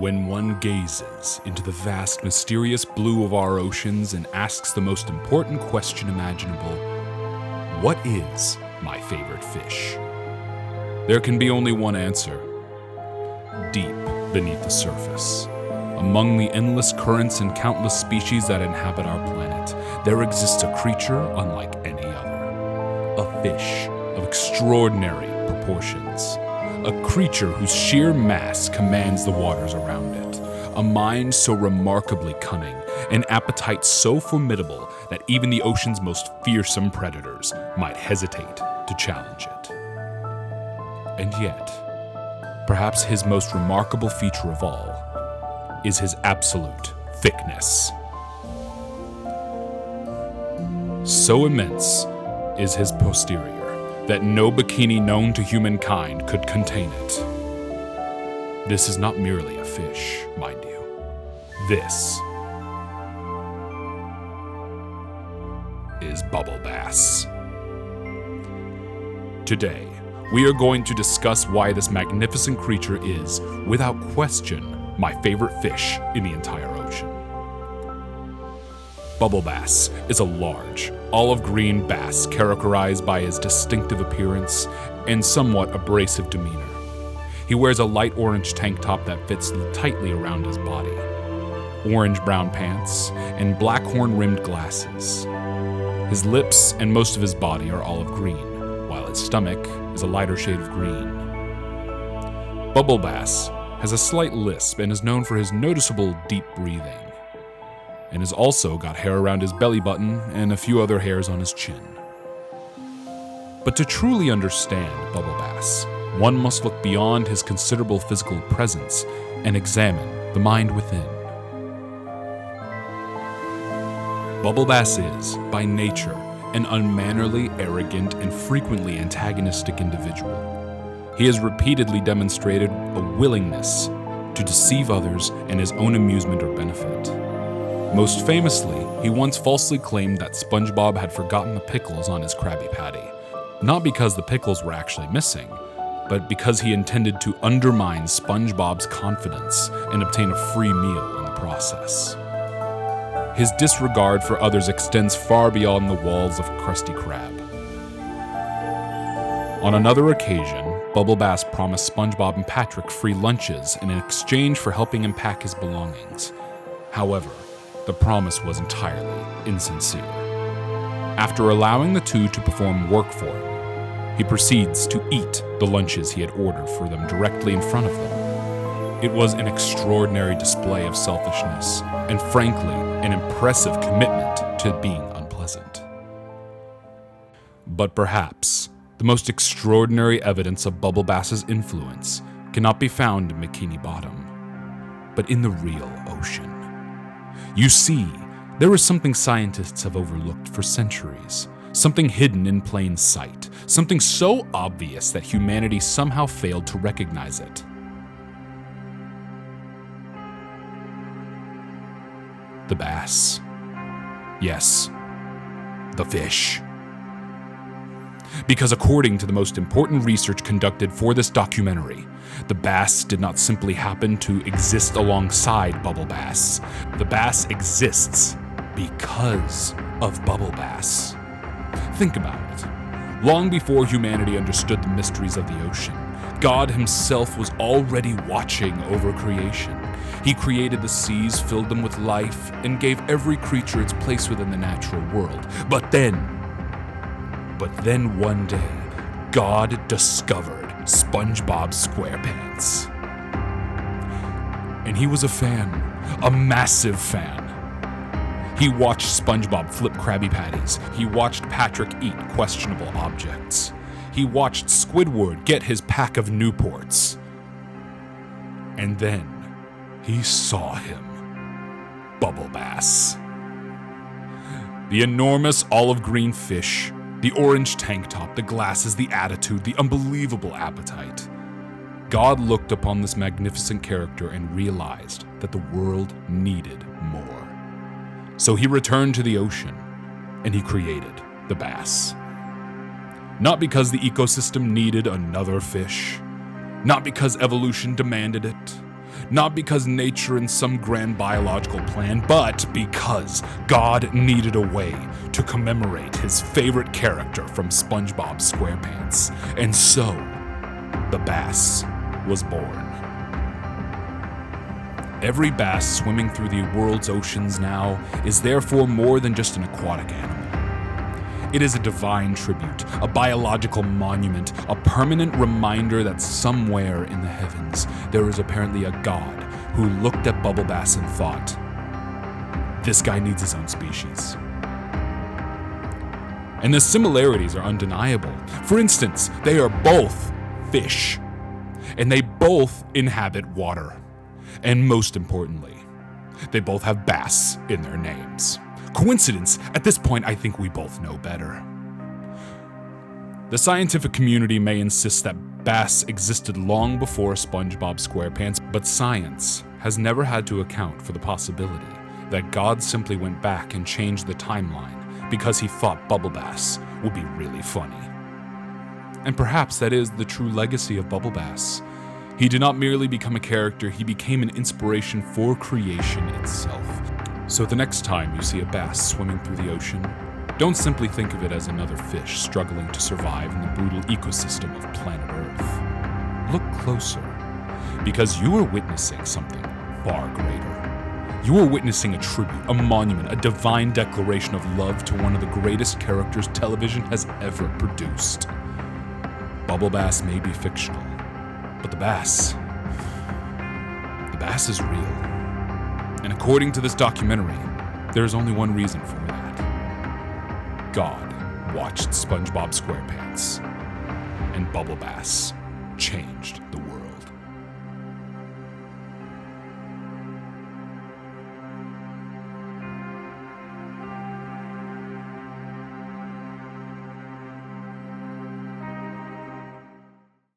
When one gazes into the vast, mysterious blue of our oceans and asks the most important question imaginable, what is my favorite fish? There can be only one answer. Deep beneath the surface, among the endless currents and countless species that inhabit our planet, there exists a creature unlike any other. A fish of extraordinary proportions. A creature whose sheer mass commands the waters around it. A mind so remarkably cunning, an appetite so formidable that even the ocean's most fearsome predators might hesitate to challenge it. And yet, perhaps his most remarkable feature of all is his absolute thickness. So immense is his posterior that no bikini known to humankind could contain it. This is not merely a fish, mind you. This is bubble bass. Today, we are going to discuss why this magnificent creature is, without question, my favorite fish in the entire ocean. Bubble bass is a large, olive green bass characterized by his distinctive appearance and somewhat abrasive demeanor. He wears a light orange tank top that fits tightly around his body, orange-brown pants, and black horn-rimmed glasses. His lips and most of his body are olive green, while his stomach is a lighter shade of green. Bubble bass has a slight lisp and is known for his noticeable deep breathing, and has also got hair around his belly button and a few other hairs on his chin. But to truly understand bubble bass, one must look beyond his considerable physical presence and examine the mind within. Bubble bass is, by nature, an unmannerly, arrogant, and frequently antagonistic individual. He has repeatedly demonstrated a willingness to deceive others and his own amusement or benefit. Most famously, he once falsely claimed that SpongeBob had forgotten the pickles on his Krabby Patty, not because the pickles were actually missing, but because he intended to undermine SpongeBob's confidence and obtain a free meal in the process. His disregard for others extends far beyond the walls of Krusty Krab. On another occasion, Bubble Bass promised SpongeBob and Patrick free lunches in exchange for helping him pack his belongings. However, the promise was entirely insincere. After allowing the two to perform work for him, he proceeds to eat the lunches he had ordered for them directly in front of them. It was an extraordinary display of selfishness, and frankly, an impressive commitment to being unpleasant. But perhaps the most extraordinary evidence of Bubble Bass's influence cannot be found in Bikini Bottom, but in the real ocean. You see, there is something scientists have overlooked for centuries, something hidden in plain sight, something so obvious that humanity somehow failed to recognize it. The bass. Yes, the fish. Because according to the most important research conducted for this documentary, the bass did not simply happen to exist alongside Bubble Bass. The bass exists because of Bubble Bass. Think about it. Long before humanity understood the mysteries of the ocean, God himself was already watching over creation. He created the seas, filled them with life, and gave every creature its place within the natural world. But then one day, God discovered SpongeBob SquarePants. And he was a fan, a massive fan. He watched SpongeBob flip Krabby Patties. He watched Patrick eat questionable objects. He watched Squidward get his pack of Newports. And then he saw him, Bubble Bass. The enormous olive green fish, the orange tank top, the glasses, the attitude, the unbelievable appetite. God looked upon this magnificent character and realized that the world needed more. So he returned to the ocean, and he created the bass. Not because the ecosystem needed another fish, not because evolution demanded it, Not because nature and some grand biological plan, but because God needed a way to commemorate his favorite character from SpongeBob SquarePants. And so, the bass was born. Every bass swimming through the world's oceans now is therefore more than just an aquatic animal. It is a divine tribute, a biological monument, a permanent reminder that somewhere in the heavens there is apparently a god who looked at Bubble Bass and thought, this guy needs his own species. And the similarities are undeniable. For instance, they are both fish, and they both inhabit water. And most importantly, they both have bass in their names. Coincidence? At this point, I think we both know better. The scientific community may insist that bass existed long before SpongeBob SquarePants, but science has never had to account for the possibility that God simply went back and changed the timeline because he thought Bubble Bass would be really funny. And perhaps that is the true legacy of Bubble Bass. He did not merely become a character, he became an inspiration for creation itself. So the next time you see a bass swimming through the ocean, don't simply think of it as another fish struggling to survive in the brutal ecosystem of planet Earth. Look closer, because you are witnessing something far greater. You are witnessing a tribute, a monument, a divine declaration of love to one of the greatest characters television has ever produced. Bubble Bass may be fictional, but the bass is real. And according to this documentary, there is only one reason for that. God watched SpongeBob SquarePants, and Bubble Bass changed the world.